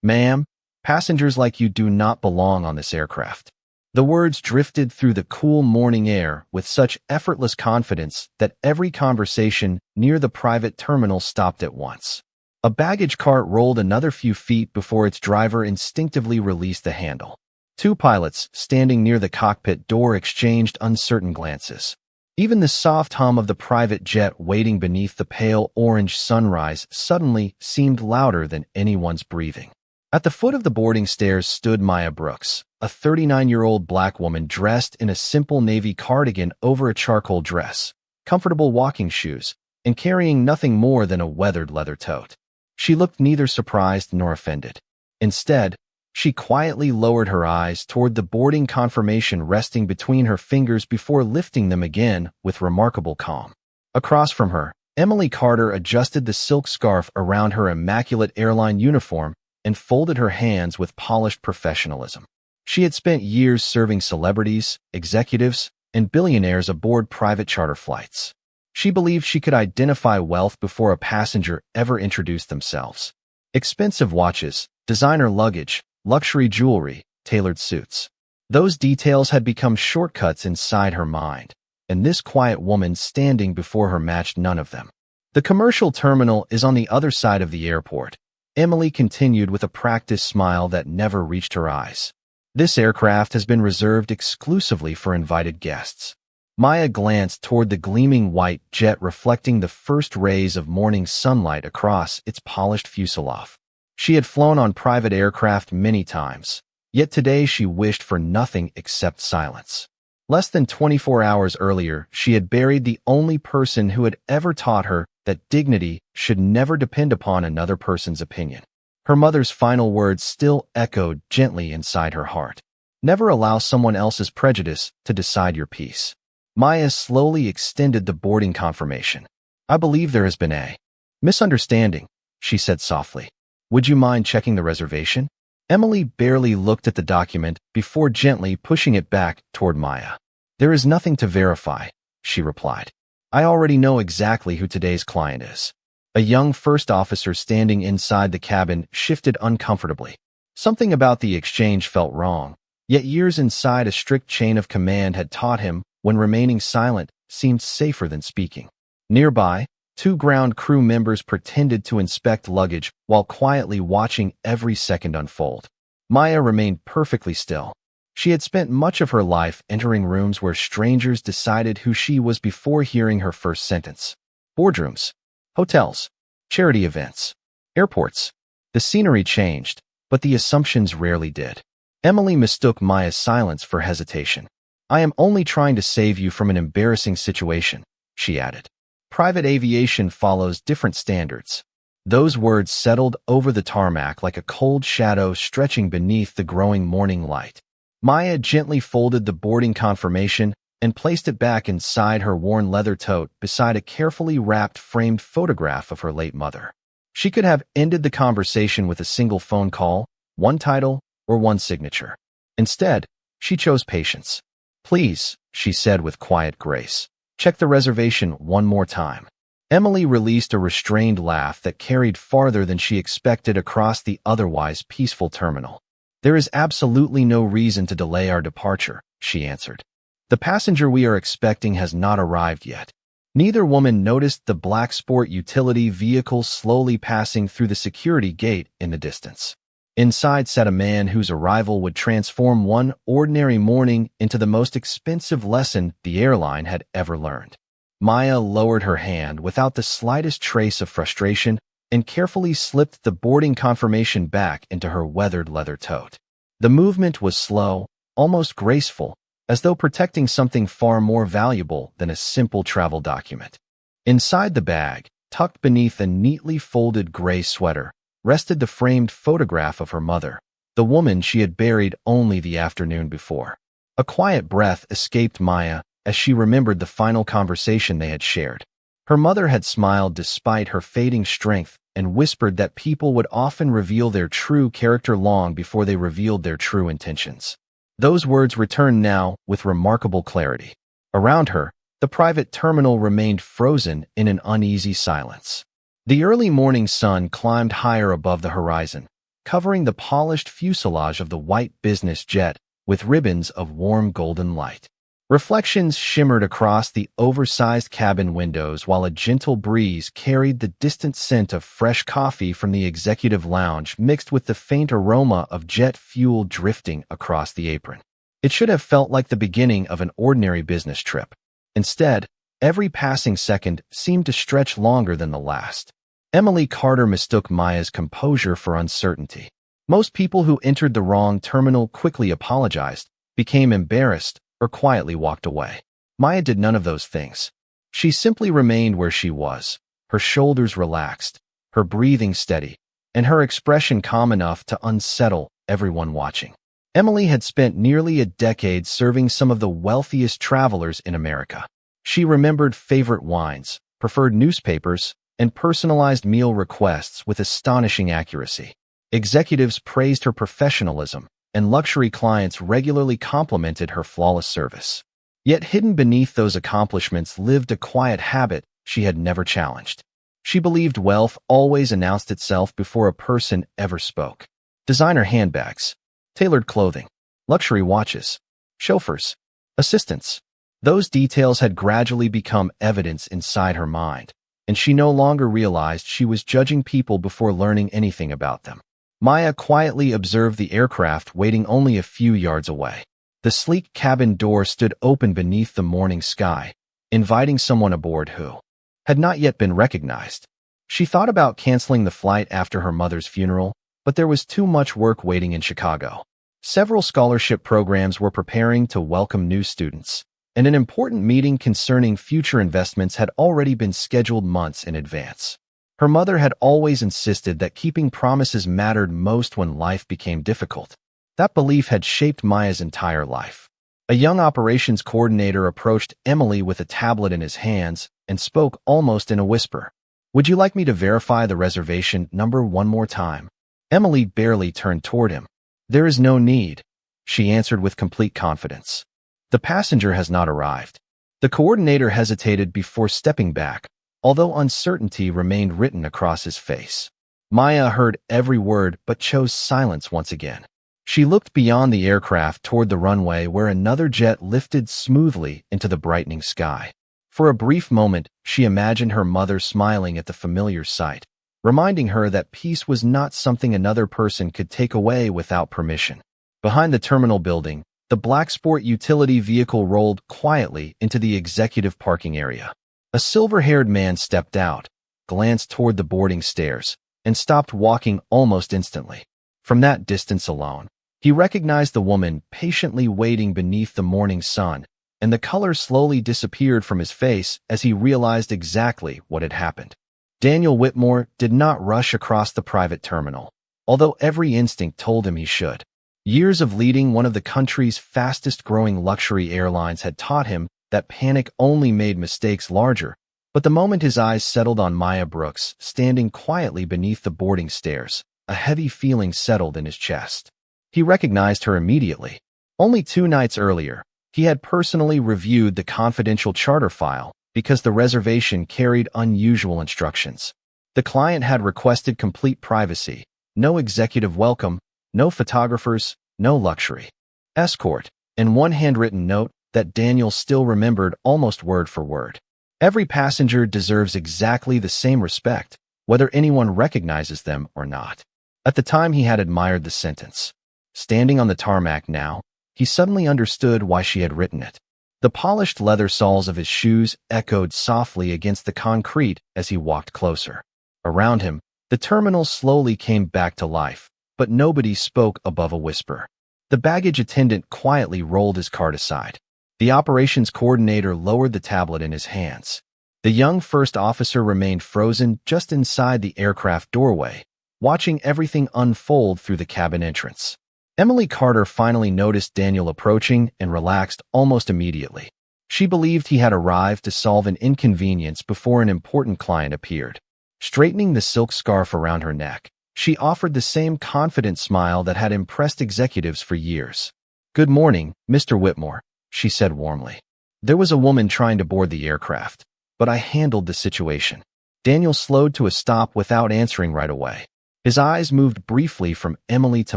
"Ma'am, passengers like you do not belong on this aircraft." The words drifted through the cool morning air with such effortless confidence that every conversation near the private terminal stopped at once. A baggage cart rolled another few feet before its driver instinctively released the handle. Two pilots, standing near the cockpit door, exchanged uncertain glances. Even the soft hum of the private jet waiting beneath the pale orange sunrise suddenly seemed louder than anyone's breathing. At the foot of the boarding stairs stood Maya Brooks, a 39-year-old black woman dressed in a simple navy cardigan over a charcoal dress, comfortable walking shoes, and carrying nothing more than a weathered leather tote. She looked neither surprised nor offended. Instead, she quietly lowered her eyes toward the boarding confirmation resting between her fingers before lifting them again with remarkable calm. Across from her, Emily Carter adjusted the silk scarf around her immaculate airline uniform and folded her hands with polished professionalism. She had spent years serving celebrities, executives, and billionaires aboard private charter flights. She believed she could identify wealth before a passenger ever introduced themselves. Expensive watches, designer luggage, luxury jewelry, tailored suits. Those details had become shortcuts inside her mind, and this quiet woman standing before her matched none of them. "The commercial terminal is on the other side of the airport," Emily continued with a practiced smile that never reached her eyes. "This aircraft has been reserved exclusively for invited guests." Maya glanced toward the gleaming white jet reflecting the first rays of morning sunlight across its polished fuselage. She had flown on private aircraft many times, yet today she wished for nothing except silence. Less than 24 hours earlier, she had buried the only person who had ever taught her that dignity should never depend upon another person's opinion. Her mother's final words still echoed gently inside her heart. "Never allow someone else's prejudice to decide your peace." Maya slowly extended the boarding confirmation. "I believe there has been a misunderstanding," she said softly. "Would you mind checking the reservation?" Emily barely looked at the document before gently pushing it back toward Maya. "There is nothing to verify," she replied. "I already know exactly who today's client is." A young first officer standing inside the cabin shifted uncomfortably. Something about the exchange felt wrong, yet years inside a strict chain of command had taught him when remaining silent seemed safer than speaking. Nearby, two ground crew members pretended to inspect luggage while quietly watching every second unfold. Maya remained perfectly still. She had spent much of her life entering rooms where strangers decided who she was before hearing her first sentence. Boardrooms, hotels, charity events, airports. The scenery changed, but the assumptions rarely did. Emily mistook Maya's silence for hesitation. "I am only trying to save you from an embarrassing situation," she added. "Private aviation follows different standards." Those words settled over the tarmac like a cold shadow stretching beneath the growing morning light. Maya gently folded the boarding confirmation and placed it back inside her worn leather tote beside a carefully wrapped framed photograph of her late mother. She could have ended the conversation with a single phone call, one title, or one signature. Instead, she chose patience. "Please," she said with quiet grace, "check the reservation one more time." Emily released a restrained laugh that carried farther than she expected across the otherwise peaceful terminal. "There is absolutely no reason to delay our departure," she answered. "The passenger we are expecting has not arrived yet." Neither woman noticed the black sport utility vehicle slowly passing through the security gate in the distance. Inside sat a man whose arrival would transform one ordinary morning into the most expensive lesson the airline had ever learned. Maya lowered her hand without the slightest trace of frustration and carefully slipped the boarding confirmation back into her weathered leather tote. The movement was slow, almost graceful, as though protecting something far more valuable than a simple travel document. Inside the bag, tucked beneath a neatly folded gray sweater, rested the framed photograph of her mother, the woman she had buried only the afternoon before. A quiet breath escaped Maya as she remembered the final conversation they had shared. Her mother had smiled despite her fading strength and whispered that people would often reveal their true character long before they revealed their true intentions. Those words returned now with remarkable clarity. Around her, the private terminal remained frozen in an uneasy silence. The early morning sun climbed higher above the horizon, covering the polished fuselage of the white business jet with ribbons of warm golden light. Reflections shimmered across the oversized cabin windows while a gentle breeze carried the distant scent of fresh coffee from the executive lounge mixed with the faint aroma of jet fuel drifting across the apron. It should have felt like the beginning of an ordinary business trip. Instead, every passing second seemed to stretch longer than the last. Emily Carter mistook Maya's composure for uncertainty. Most people who entered the wrong terminal quickly apologized, became embarrassed, or quietly walked away. Maya did none of those things. She simply remained where she was, her shoulders relaxed, her breathing steady, and her expression calm enough to unsettle everyone watching. Emily had spent nearly a decade serving some of the wealthiest travelers in America. She remembered favorite wines, preferred newspapers, and personalized meal requests with astonishing accuracy. Executives praised her professionalism, and luxury clients regularly complimented her flawless service. Yet hidden beneath those accomplishments lived a quiet habit she had never challenged. She believed wealth always announced itself before a person ever spoke. Designer handbags, tailored clothing, luxury watches, chauffeurs, assistants. Those details had gradually become evidence inside her mind, and she no longer realized she was judging people before learning anything about them. Maya quietly observed the aircraft waiting only a few yards away. The sleek cabin door stood open beneath the morning sky, inviting someone aboard who had not yet been recognized. She thought about canceling the flight after her mother's funeral, but there was too much work waiting in Chicago. Several scholarship programs were preparing to welcome new students, and an important meeting concerning future investments had already been scheduled months in advance. Her mother had always insisted that keeping promises mattered most when life became difficult. That belief had shaped Maya's entire life. A young operations coordinator approached Emily with a tablet in his hands and spoke almost in a whisper. "Would you like me to verify the reservation number one more time?" Emily barely turned toward him. "There is no need," she answered with complete confidence. "The passenger has not arrived." The coordinator hesitated before stepping back, although uncertainty remained written across his face. Maya heard every word but chose silence once again. She looked beyond the aircraft toward the runway where another jet lifted smoothly into the brightening sky. For a brief moment, she imagined her mother smiling at the familiar sight, reminding her that peace was not something another person could take away without permission. Behind the terminal building, the black sport utility vehicle rolled quietly into the executive parking area. A silver-haired man stepped out, glanced toward the boarding stairs, and stopped walking almost instantly. From that distance alone, he recognized the woman patiently waiting beneath the morning sun, and the color slowly disappeared from his face as he realized exactly what had happened. Daniel Whitmore did not rush across the private terminal, although every instinct told him he should. Years of leading one of the country's fastest-growing luxury airlines had taught him that panic only made mistakes larger, but the moment his eyes settled on Maya Brooks, standing quietly beneath the boarding stairs, a heavy feeling settled in his chest. He recognized her immediately. Only 2 nights earlier, he had personally reviewed the confidential charter file because the reservation carried unusual instructions. The client had requested complete privacy, no executive welcome, no photographers, no luxury escort, and one handwritten note that Daniel still remembered almost word for word. Every passenger deserves exactly the same respect, whether anyone recognizes them or not. At the time, he had admired the sentence. Standing on the tarmac now, he suddenly understood why she had written it. The polished leather soles of his shoes echoed softly against the concrete as he walked closer. Around him, the terminal slowly came back to life, but nobody spoke above a whisper. The baggage attendant quietly rolled his cart aside. The operations coordinator lowered the tablet in his hands. The young first officer remained frozen just inside the aircraft doorway, watching everything unfold through the cabin entrance. Emily Carter finally noticed Daniel approaching and relaxed almost immediately. She believed he had arrived to solve an inconvenience before an important client appeared. Straightening the silk scarf around her neck, she offered the same confident smile that had impressed executives for years. "Good morning, Mr. Whitmore," she said warmly. "There was a woman trying to board the aircraft, but I handled the situation." Daniel slowed to a stop without answering right away. His eyes moved briefly from Emily to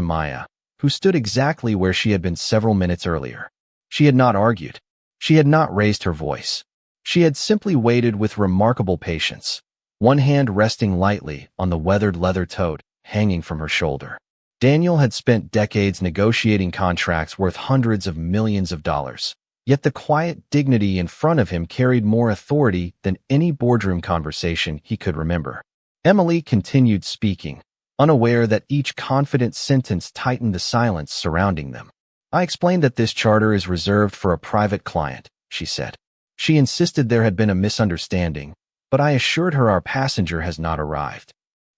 Maya, who stood exactly where she had been several minutes earlier. She had not argued. She had not raised her voice. She had simply waited with remarkable patience, one hand resting lightly on the weathered leather tote hanging from her shoulder. Daniel had spent decades negotiating contracts worth hundreds of millions of dollars, yet the quiet dignity in front of him carried more authority than any boardroom conversation he could remember. Emily continued speaking, unaware that each confident sentence tightened the silence surrounding them. "I explained that this charter is reserved for a private client," she said. She insisted there had been a misunderstanding, but I assured her our passenger has not arrived.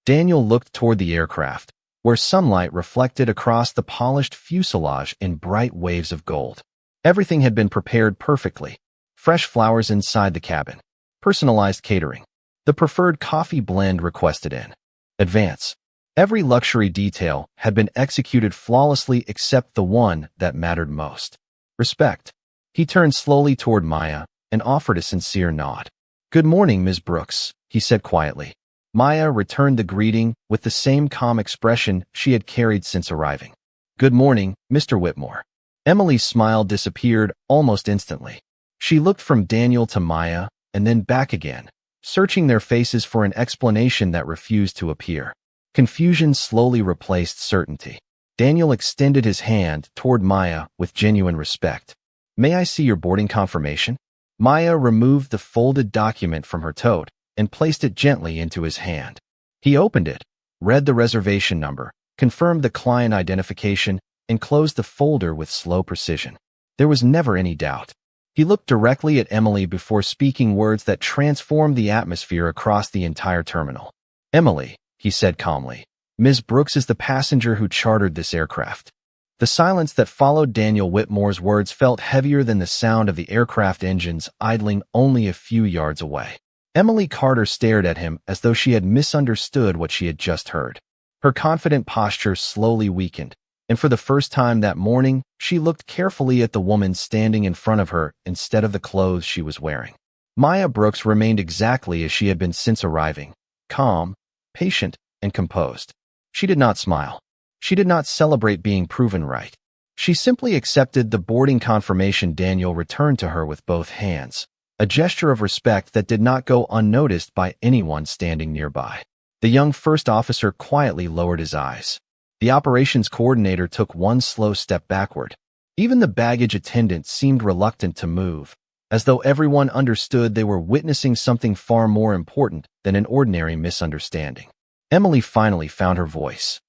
Daniel looked toward the aircraft, where sunlight reflected across the polished fuselage in bright waves of gold. Everything had been prepared perfectly. Fresh flowers inside the cabin. Personalized catering. The preferred coffee blend requested in advance. Every luxury detail had been executed flawlessly except the one that mattered most. Respect. He turned slowly toward Maya and offered a sincere nod. "Good morning, Ms. Brooks," he said quietly. Maya returned the greeting with the same calm expression she had carried since arriving. "Good morning, Mr. Whitmore." Emily's smile disappeared almost instantly. She looked from Daniel to Maya and then back again, searching their faces for an explanation that refused to appear. Confusion slowly replaced certainty. Daniel extended his hand toward Maya with genuine respect. "May I see your boarding confirmation?" Maya removed the folded document from her tote and placed it gently into his hand. He opened it, read the reservation number, confirmed the client identification, and closed the folder with slow precision. There was never any doubt. He looked directly at Emily before speaking words that transformed the atmosphere across the entire terminal. "Emily," he said calmly, "Ms. Brooks is the passenger who chartered this aircraft." The silence that followed Daniel Whitmore's words felt heavier than the sound of the aircraft engines idling only a few yards away. Emily Carter stared at him as though she had misunderstood what she had just heard. Her confident posture slowly weakened, and for the first time that morning, she looked carefully at the woman standing in front of her instead of the clothes she was wearing. Maya Brooks remained exactly as she had been since arriving, calm, patient, and composed. She did not smile. She did not celebrate being proven right. She simply accepted the boarding confirmation Daniel returned to her with both hands, a gesture of respect that did not go unnoticed by anyone standing nearby. The young first officer quietly lowered his eyes. The operations coordinator took one slow step backward. Even the baggage attendant seemed reluctant to move, as though everyone understood they were witnessing something far more important than an ordinary misunderstanding. Emily finally found her voice.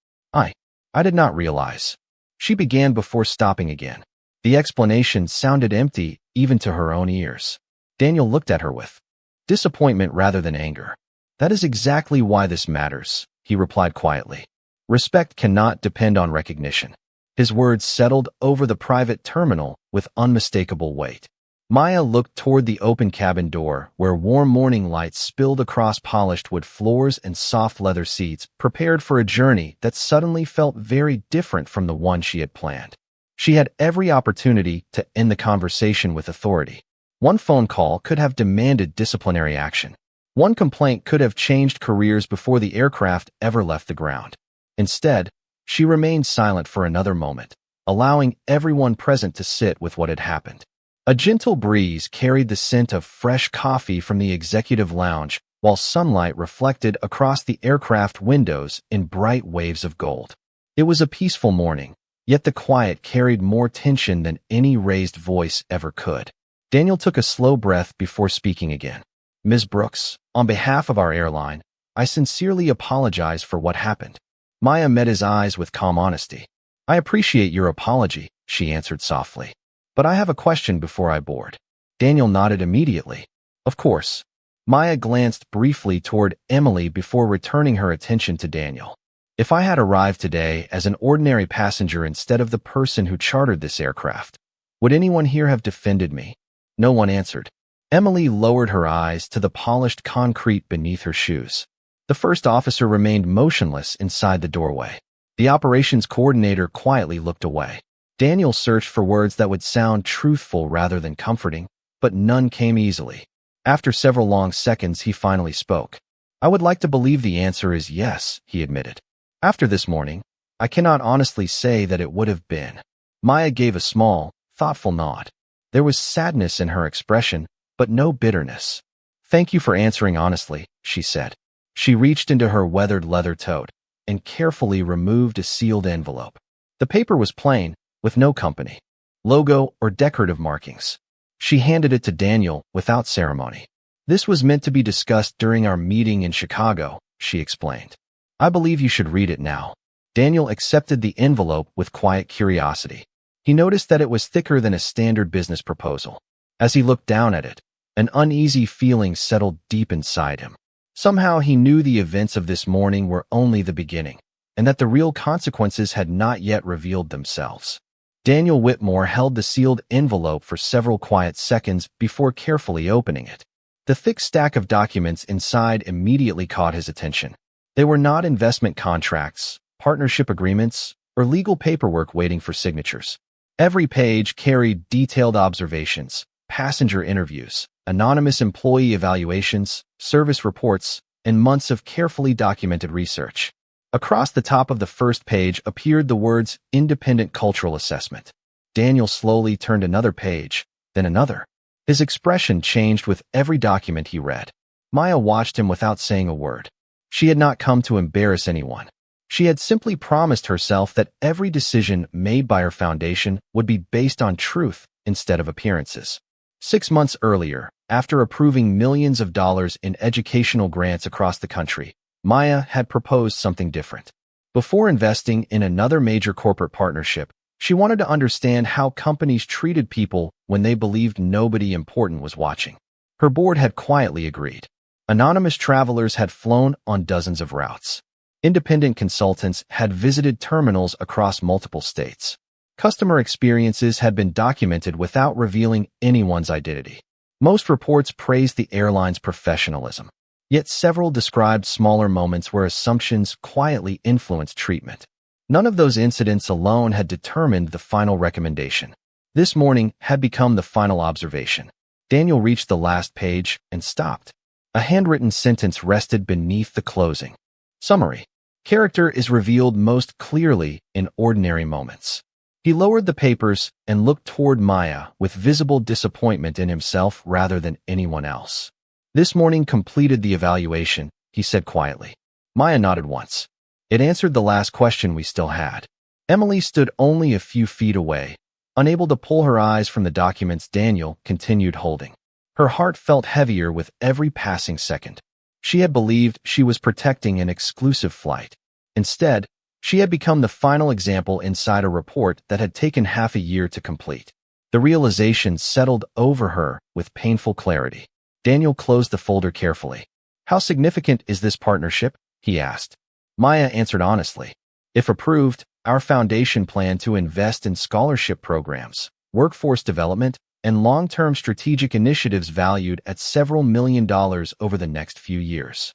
I did not realize." She began before stopping again. The explanation sounded empty even to her own ears. Daniel looked at her with disappointment rather than anger. "That is exactly why this matters," he replied quietly. "Respect cannot depend on recognition." His words settled over the private terminal with unmistakable weight. Maya looked toward the open cabin door, where warm morning light spilled across polished wood floors and soft leather seats, prepared for a journey that suddenly felt very different from the one she had planned. She had every opportunity to end the conversation with authority. One phone call could have demanded disciplinary action. One complaint could have changed careers before the aircraft ever left the ground. Instead, she remained silent for another moment, allowing everyone present to sit with what had happened. A gentle breeze carried the scent of fresh coffee from the executive lounge, while sunlight reflected across the aircraft windows in bright waves of gold. It was a peaceful morning, yet the quiet carried more tension than any raised voice ever could. Daniel took a slow breath before speaking again. "Ms. Brooks, on behalf of our airline, I sincerely apologize for what happened." Maya met his eyes with calm honesty. "I appreciate your apology," she answered softly. "But I have a question before I board." Daniel nodded immediately. "Of course." Maya glanced briefly toward Emily before returning her attention to Daniel. "If I had arrived today as an ordinary passenger instead of the person who chartered this aircraft, would anyone here have defended me?" No one answered. Emily lowered her eyes to the polished concrete beneath her shoes. The first officer remained motionless inside the doorway. The operations coordinator quietly looked away. Daniel searched for words that would sound truthful rather than comforting, but none came easily. After several long seconds, he finally spoke. "I would like to believe the answer is yes," he admitted. After this morning, I cannot honestly say that it would have been. Maya gave a small, thoughtful nod. There was sadness in her expression, but no bitterness. Thank you for answering honestly, she said. She reached into her weathered leather tote and carefully removed a sealed envelope. The paper was plain, with no company, logo, or decorative markings. She handed it to Daniel without ceremony. This was meant to be discussed during our meeting in Chicago, she explained. I believe you should read it now. Daniel accepted the envelope with quiet curiosity. He noticed that it was thicker than a standard business proposal. As he looked down at it, an uneasy feeling settled deep inside him. Somehow he knew the events of this morning were only the beginning, and that the real consequences had not yet revealed themselves. Daniel Whitmore held the sealed envelope for several quiet seconds before carefully opening it. The thick stack of documents inside immediately caught his attention. They were not investment contracts, partnership agreements, or legal paperwork waiting for signatures. Every page carried detailed observations, passenger interviews, anonymous employee evaluations, service reports, and months of carefully documented research. Across the top of the first page appeared the words Independent Cultural Assessment. Daniel slowly turned another page, then another. His expression changed with every document he read. Maya watched him without saying a word. She had not come to embarrass anyone. She had simply promised herself that every decision made by her foundation would be based on truth instead of appearances. 6 months earlier, after approving millions of dollars in educational grants across the country, Maya had proposed something different. Before investing in another major corporate partnership, she wanted to understand how companies treated people when they believed nobody important was watching. Her board had quietly agreed. Anonymous travelers had flown on dozens of routes. Independent consultants had visited terminals across multiple states. Customer experiences had been documented without revealing anyone's identity. Most reports praised the airline's professionalism. Yet several described smaller moments where assumptions quietly influenced treatment. None of those incidents alone had determined the final recommendation. This morning had become the final observation. Daniel reached the last page and stopped. A handwritten sentence rested beneath the closing. Summary. Character is revealed most clearly in ordinary moments. He lowered the papers and looked toward Maya with visible disappointment in himself rather than anyone else. This morning completed the evaluation, he said quietly. Maya nodded once. It answered the last question we still had. Emily stood only a few feet away, unable to pull her eyes from the documents Daniel continued holding. Her heart felt heavier with every passing second. She had believed she was protecting an exclusive flight. Instead, she had become the final example inside a report that had taken half a year to complete. The realization settled over her with painful clarity. Daniel closed the folder carefully. How significant is this partnership? He asked. Maya answered honestly. If approved, our foundation planned to invest in scholarship programs, workforce development, and long-term strategic initiatives valued at several $1 million over the next few years.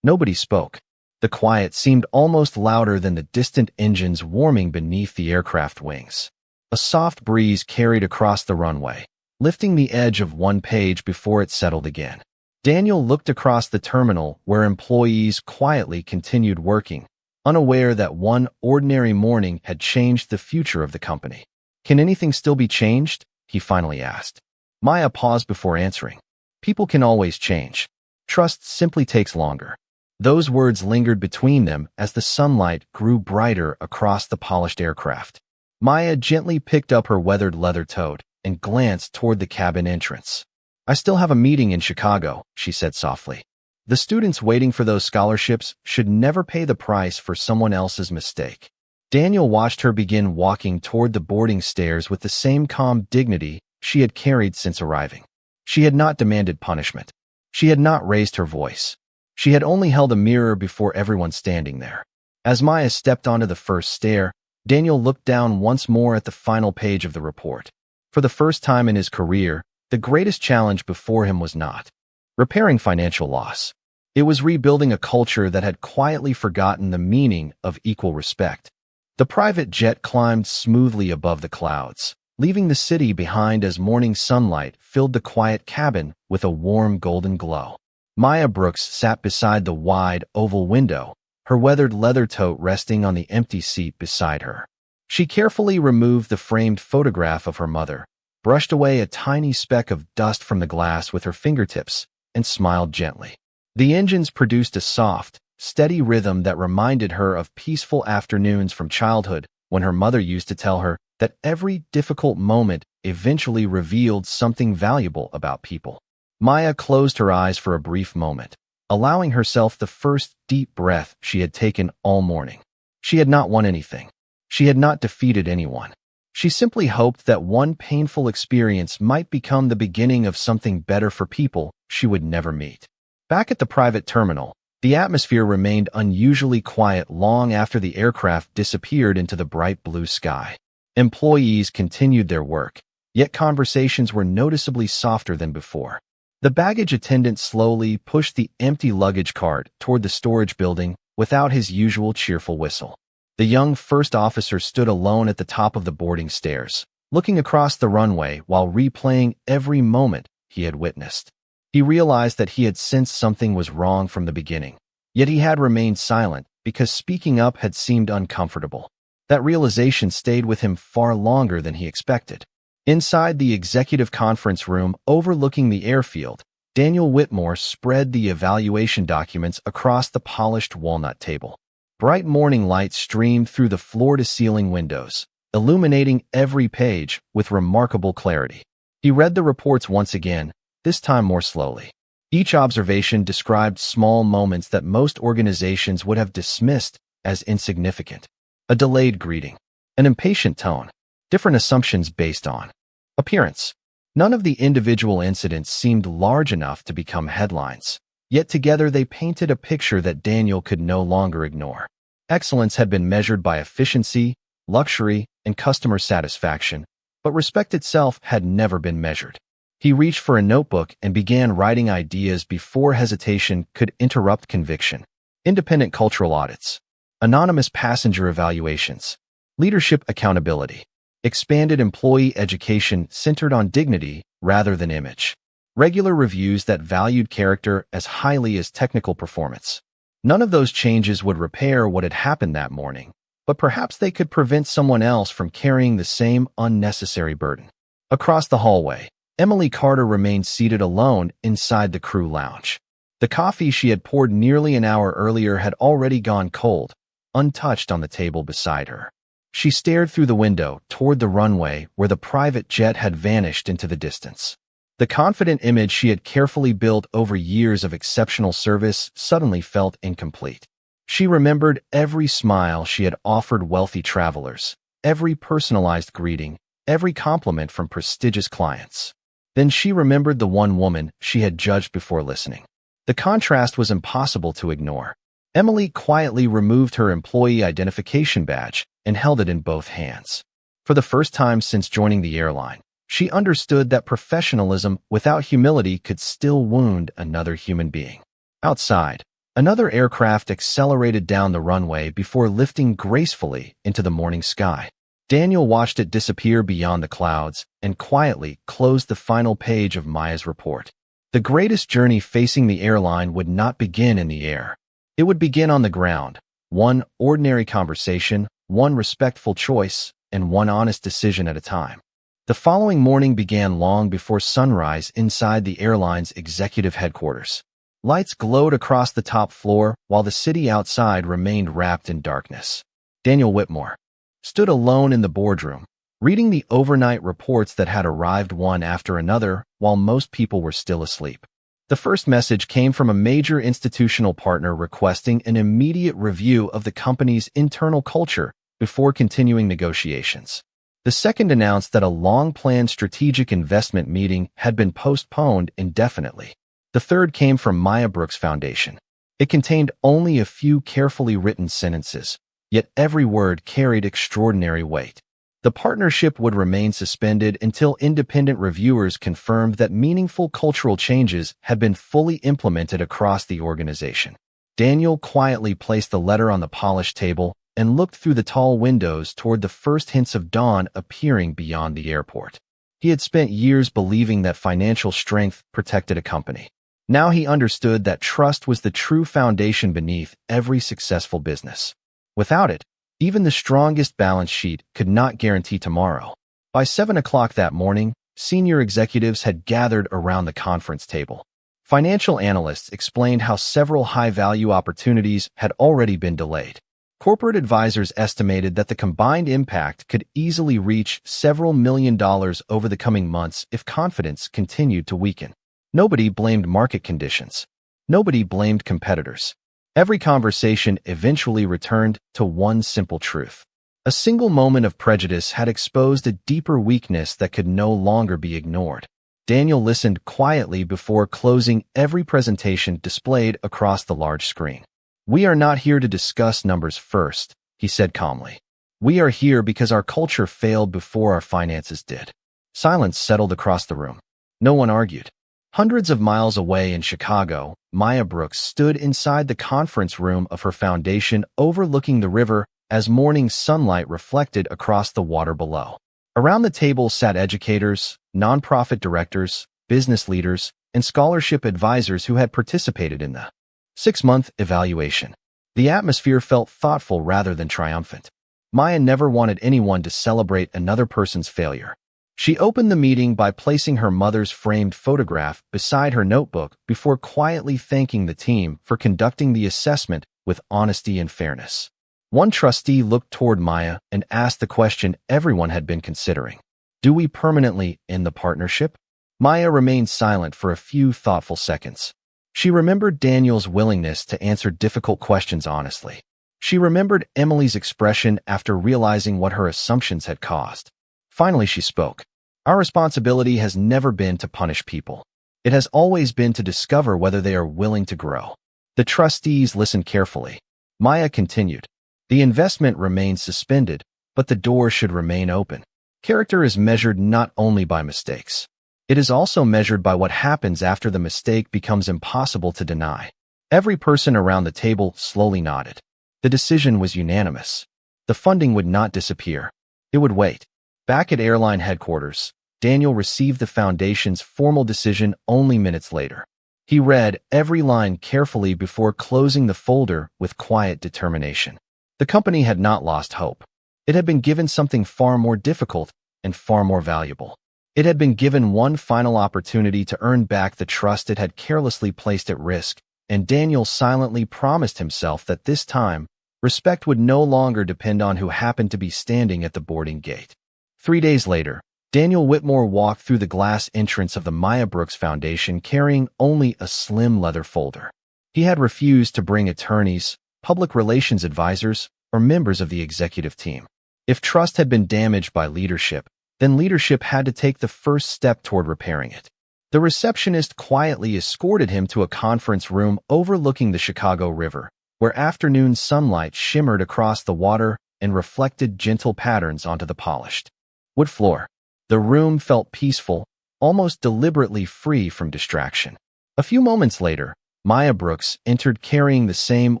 Nobody spoke. The quiet seemed almost louder than the distant engines warming beneath the aircraft wings. A soft breeze carried across the runway, lifting the edge of one page before it settled again. Daniel looked across the terminal where employees quietly continued working, unaware that one ordinary morning had changed the future of the company. Can anything still be changed? He finally asked. Maya paused before answering. People can always change. Trust simply takes longer. Those words lingered between them as the sunlight grew brighter across the polished aircraft. Maya gently picked up her weathered leather tote and glanced toward the cabin entrance. I still have a meeting in Chicago, she said softly. The students waiting for those scholarships should never pay the price for someone else's mistake. Daniel watched her begin walking toward the boarding stairs with the same calm dignity she had carried since arriving. She had not demanded punishment. She had not raised her voice. She had only held a mirror before everyone standing there. As Maya stepped onto the first stair, Daniel looked down once more at the final page of the report. For the first time in his career, the greatest challenge before him was not repairing financial loss. It was rebuilding a culture that had quietly forgotten the meaning of equal respect. The private jet climbed smoothly above the clouds, leaving the city behind as morning sunlight filled the quiet cabin with a warm golden glow. Maya Brooks sat beside the wide, oval window, her weathered leather tote resting on the empty seat beside her. She carefully removed the framed photograph of her mother, brushed away a tiny speck of dust from the glass with her fingertips, and smiled gently. The engines produced a soft, steady rhythm that reminded her of peaceful afternoons from childhood when her mother used to tell her that every difficult moment eventually revealed something valuable about people. Maya closed her eyes for a brief moment, allowing herself the first deep breath she had taken all morning. She had not won anything. She had not defeated anyone. She simply hoped that one painful experience might become the beginning of something better for people she would never meet. Back at the private terminal, the atmosphere remained unusually quiet long after the aircraft disappeared into the bright blue sky. Employees continued their work, yet conversations were noticeably softer than before. The baggage attendant slowly pushed the empty luggage cart toward the storage building without his usual cheerful whistle. The young first officer stood alone at the top of the boarding stairs, looking across the runway while replaying every moment he had witnessed. He realized that he had sensed something was wrong from the beginning, yet he had remained silent because speaking up had seemed uncomfortable. That realization stayed with him far longer than he expected. Inside the executive conference room overlooking the airfield, Daniel Whitmore spread the evaluation documents across the polished walnut table. Bright morning light streamed through the floor-to-ceiling windows, illuminating every page with remarkable clarity. He read the reports once again, this time more slowly. Each observation described small moments that most organizations would have dismissed as insignificant. A delayed greeting, an impatient tone, different assumptions based on appearance. None of the individual incidents seemed large enough to become headlines, yet together they painted a picture that Daniel could no longer ignore. Excellence had been measured by efficiency, luxury, and customer satisfaction, but respect itself had never been measured. He reached for a notebook and began writing ideas before hesitation could interrupt conviction. Independent cultural audits, anonymous passenger evaluations, leadership accountability, expanded employee education centered on dignity rather than image, regular reviews that valued character as highly as technical performance. None of those changes would repair what had happened that morning, but perhaps they could prevent someone else from carrying the same unnecessary burden. Across the hallway, Emily Carter remained seated alone inside the crew lounge. The coffee she had poured nearly an hour earlier had already gone cold, untouched on the table beside her. She stared through the window toward the runway where the private jet had vanished into the distance. The confident image she had carefully built over years of exceptional service suddenly felt incomplete. She remembered every smile she had offered wealthy travelers, every personalized greeting, every compliment from prestigious clients. Then she remembered the one woman she had judged before listening. The contrast was impossible to ignore. Emily quietly removed her employee identification badge and held it in both hands. For the first time since joining the airline, she understood that professionalism without humility could still wound another human being. Outside, another aircraft accelerated down the runway before lifting gracefully into the morning sky. Daniel watched it disappear beyond the clouds and quietly closed the final page of Maya's report. The greatest journey facing the airline would not begin in the air. It would begin on the ground, one ordinary conversation, one respectful choice, and one honest decision at a time. The following morning began long before sunrise inside the airline's executive headquarters. Lights glowed across the top floor while the city outside remained wrapped in darkness. Daniel Whitmore stood alone in the boardroom, reading the overnight reports that had arrived one after another while most people were still asleep. The first message came from a major institutional partner requesting an immediate review of the company's internal culture before continuing negotiations. The second announced that a long-planned strategic investment meeting had been postponed indefinitely. The third came from Maya Brooks Foundation. It contained only a few carefully written sentences, yet every word carried extraordinary weight. The partnership would remain suspended until independent reviewers confirmed that meaningful cultural changes had been fully implemented across the organization. Daniel quietly placed the letter on the polished table and looked through the tall windows toward the first hints of dawn appearing beyond the airport. He had spent years believing that financial strength protected a company. Now he understood that trust was the true foundation beneath every successful business. Without it, even the strongest balance sheet could not guarantee tomorrow. By 7 o'clock that morning, senior executives had gathered around the conference table. Financial analysts explained how several high-value opportunities had already been delayed. Corporate advisors estimated that the combined impact could easily reach several $million over the coming months if confidence continued to weaken. Nobody blamed market conditions. Nobody blamed competitors. Every conversation eventually returned to one simple truth. A single moment of prejudice had exposed a deeper weakness that could no longer be ignored. Daniel listened quietly before closing every presentation displayed across the large screen. "We are not here to discuss numbers first," he said calmly. "We are here because our culture failed before our finances did." Silence settled across the room. No one argued. Hundreds of miles away in Chicago, Maya Brooks stood inside the conference room of her foundation overlooking the river as morning sunlight reflected across the water below. Around the table sat educators, nonprofit directors, business leaders, and scholarship advisors who had participated in the 6-month evaluation. The atmosphere felt thoughtful rather than triumphant. Maya never wanted anyone to celebrate another person's failure. She opened the meeting by placing her mother's framed photograph beside her notebook before quietly thanking the team for conducting the assessment with honesty and fairness. One trustee looked toward Maya and asked the question everyone had been considering. "Do we permanently end the partnership?" Maya remained silent for a few thoughtful seconds. She remembered Daniel's willingness to answer difficult questions honestly. She remembered Emily's expression after realizing what her assumptions had caused. Finally, she spoke. "Our responsibility has never been to punish people. It has always been to discover whether they are willing to grow." The trustees listened carefully. Maya continued. "The investment remains suspended, but the door should remain open. Character is measured not only by mistakes. It is also measured by what happens after the mistake becomes impossible to deny." Every person around the table slowly nodded. The decision was unanimous. The funding would not disappear. It would wait. Back at Airline headquarters, Daniel received the foundation's formal decision only minutes later. He read every line carefully before closing the folder with quiet determination. The company had not lost hope. It had been given something far more difficult and far more valuable. It had been given one final opportunity to earn back the trust it had carelessly placed at risk, and Daniel silently promised himself that this time, respect would no longer depend on who happened to be standing at the boarding gate. 3 days later, Daniel Whitmore walked through the glass entrance of the Maya Brooks Foundation carrying only a slim leather folder. He had refused to bring attorneys, public relations advisors, or members of the executive team. If trust had been damaged by leadership, then leadership had to take the first step toward repairing it. The receptionist quietly escorted him to a conference room overlooking the Chicago River, where afternoon sunlight shimmered across the water and reflected gentle patterns onto the polished wood floor. The room felt peaceful, almost deliberately free from distraction. A few moments later, Maya Brooks entered carrying the same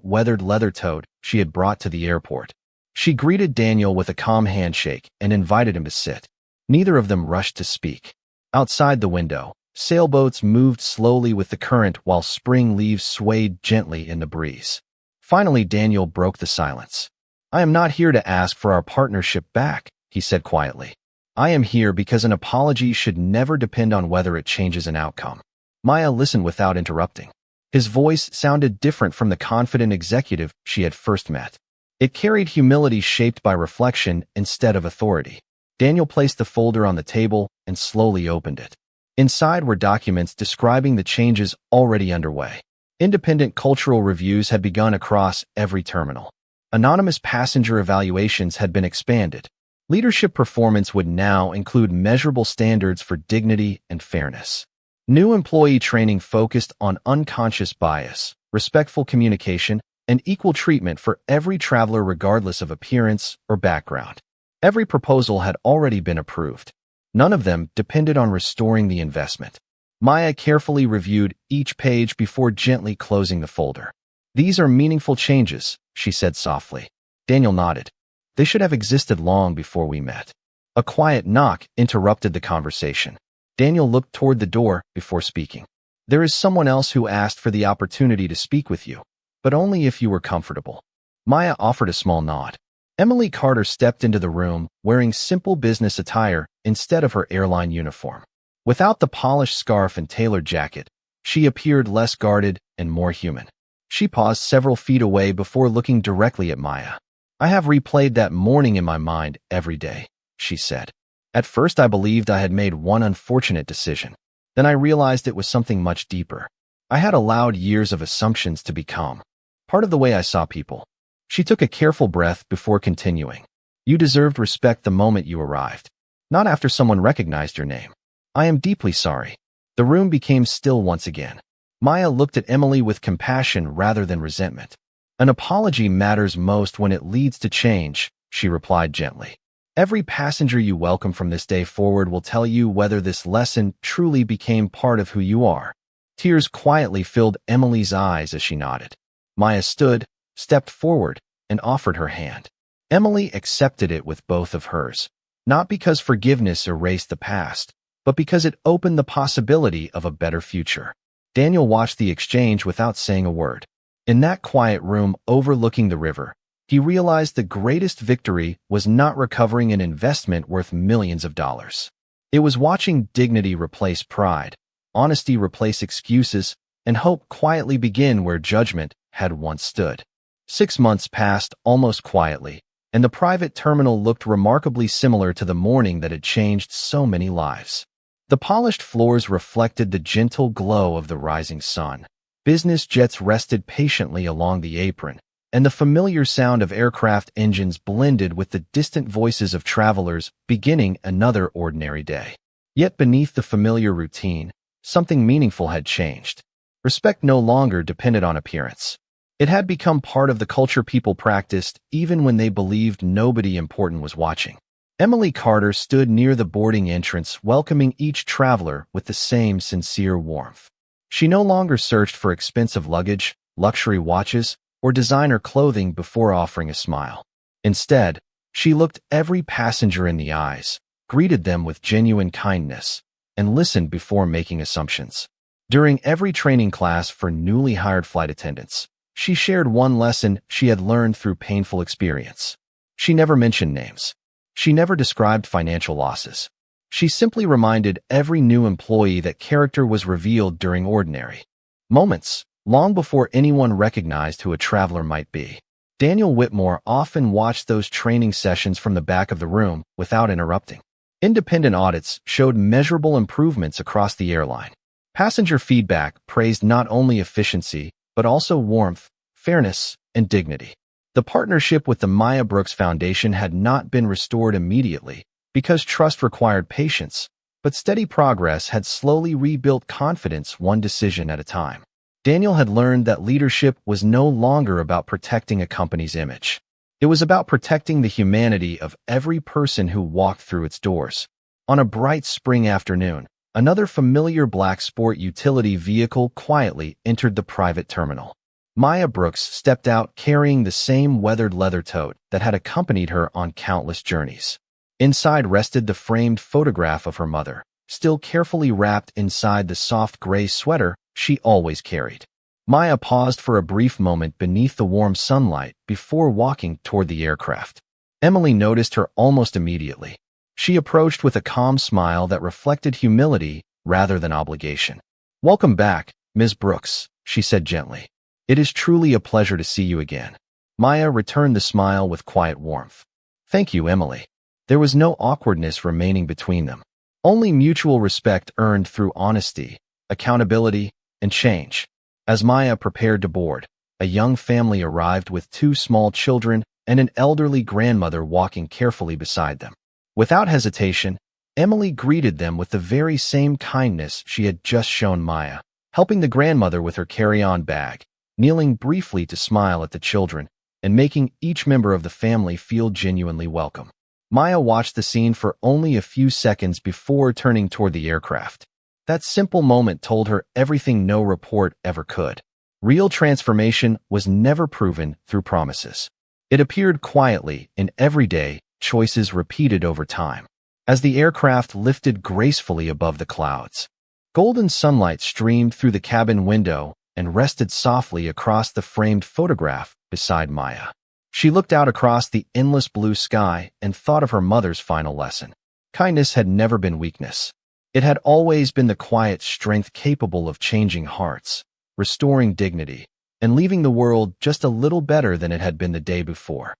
weathered leather tote she had brought to the airport. She greeted Daniel with a calm handshake and invited him to sit. Neither of them rushed to speak. Outside the window, sailboats moved slowly with the current while spring leaves swayed gently in the breeze. Finally, Daniel broke the silence. "I am not here to ask for our partnership back," he said quietly. "I am here because an apology should never depend on whether it changes an outcome." Maya listened without interrupting. His voice sounded different from the confident executive she had first met. It carried humility shaped by reflection instead of authority. Daniel placed the folder on the table and slowly opened it. Inside were documents describing the changes already underway. Independent cultural reviews had begun across every terminal. Anonymous passenger evaluations had been expanded. Leadership performance would now include measurable standards for dignity and fairness. New employee training focused on unconscious bias, respectful communication, and equal treatment for every traveler regardless of appearance or background. Every proposal had already been approved. None of them depended on restoring the investment. Maya carefully reviewed each page before gently closing the folder. "These are meaningful changes," she said softly. Daniel nodded. "They should have existed long before we met." A quiet knock interrupted the conversation. Daniel looked toward the door before speaking. There is someone else who asked for the opportunity to speak with you, but only if you were comfortable. Maya offered a small nod. Emily Carter stepped into the room wearing simple business attire instead of her airline uniform. Without the polished scarf and tailored jacket, she appeared less guarded and more human. She paused several feet away before looking directly at Maya. I have replayed that morning in my mind every day, she said. At first I believed I had made one unfortunate decision. Then I realized it was something much deeper. I had allowed years of assumptions to become part of the way I saw people. She took a careful breath before continuing. You deserved respect the moment you arrived, not after someone recognized your name. I am deeply sorry. The room became still once again. Maya looked at Emily with compassion rather than resentment. An apology matters most when it leads to change, she replied gently. Every passenger you welcome from this day forward will tell you whether this lesson truly became part of who you are. Tears quietly filled Emily's eyes as she nodded. Maya stood, stepped forward, and offered her hand. Emily accepted it with both of hers, not because forgiveness erased the past, but because it opened the possibility of a better future. Daniel watched the exchange without saying a word. In that quiet room overlooking the river, he realized the greatest victory was not recovering an investment worth millions of dollars. It was watching dignity replace pride, honesty replace excuses, and hope quietly begin where judgment had once stood. 6 months passed almost quietly, and the private terminal looked remarkably similar to the morning that had changed so many lives. The polished floors reflected the gentle glow of the rising sun. Business jets rested patiently along the apron, and the familiar sound of aircraft engines blended with the distant voices of travelers beginning another ordinary day. Yet beneath the familiar routine, something meaningful had changed. Respect no longer depended on appearance. It had become part of the culture people practiced even when they believed nobody important was watching. Emily Carter stood near the boarding entrance, welcoming each traveler with the same sincere warmth. She no longer searched for expensive luggage, luxury watches, or designer clothing before offering a smile. Instead, she looked every passenger in the eyes, greeted them with genuine kindness, and listened before making assumptions. During every training class for newly hired flight attendants, she shared one lesson she had learned through painful experience. She never mentioned names. She never described financial losses. She simply reminded every new employee that character was revealed during ordinary moments, long before anyone recognized who a traveler might be. Daniel Whitmore often watched those training sessions from the back of the room without interrupting. Independent audits showed measurable improvements across the airline. Passenger feedback praised not only efficiency, but also warmth, fairness, and dignity. The partnership with the Maya Brooks Foundation had not been restored immediately because trust required patience, but steady progress had slowly rebuilt confidence one decision at a time. Daniel had learned that leadership was no longer about protecting a company's image. It was about protecting the humanity of every person who walked through its doors. On a bright spring afternoon, another familiar black sport utility vehicle quietly entered the private terminal. Maya Brooks stepped out carrying the same weathered leather tote that had accompanied her on countless journeys. Inside rested the framed photograph of her mother, still carefully wrapped inside the soft gray sweater she always carried. Maya paused for a brief moment beneath the warm sunlight before walking toward the aircraft. Emily noticed her almost immediately. She approached with a calm smile that reflected humility rather than obligation. "Welcome back, Ms. Brooks," she said gently. "It is truly a pleasure to see you again." Maya returned the smile with quiet warmth. "Thank you, Emily." There was no awkwardness remaining between them. Only mutual respect earned through honesty, accountability, and change. As Maya prepared to board, a young family arrived with 2 small children and an elderly grandmother walking carefully beside them. Without hesitation, Emily greeted them with the very same kindness she had just shown Maya, helping the grandmother with her carry-on bag, kneeling briefly to smile at the children, and making each member of the family feel genuinely welcome. Maya watched the scene for only a few seconds before turning toward the aircraft. That simple moment told her everything no report ever could. Real transformation was never proven through promises. It appeared quietly in everyday choices repeated over time. As the aircraft lifted gracefully above the clouds, Golden sunlight streamed through the cabin window and rested softly across the framed photograph beside Maya. She looked out across the endless blue sky and thought of her mother's final lesson. Kindness had never been weakness. It had always been the quiet strength capable of changing hearts, restoring dignity, and leaving the world just a little better than it had been the day before.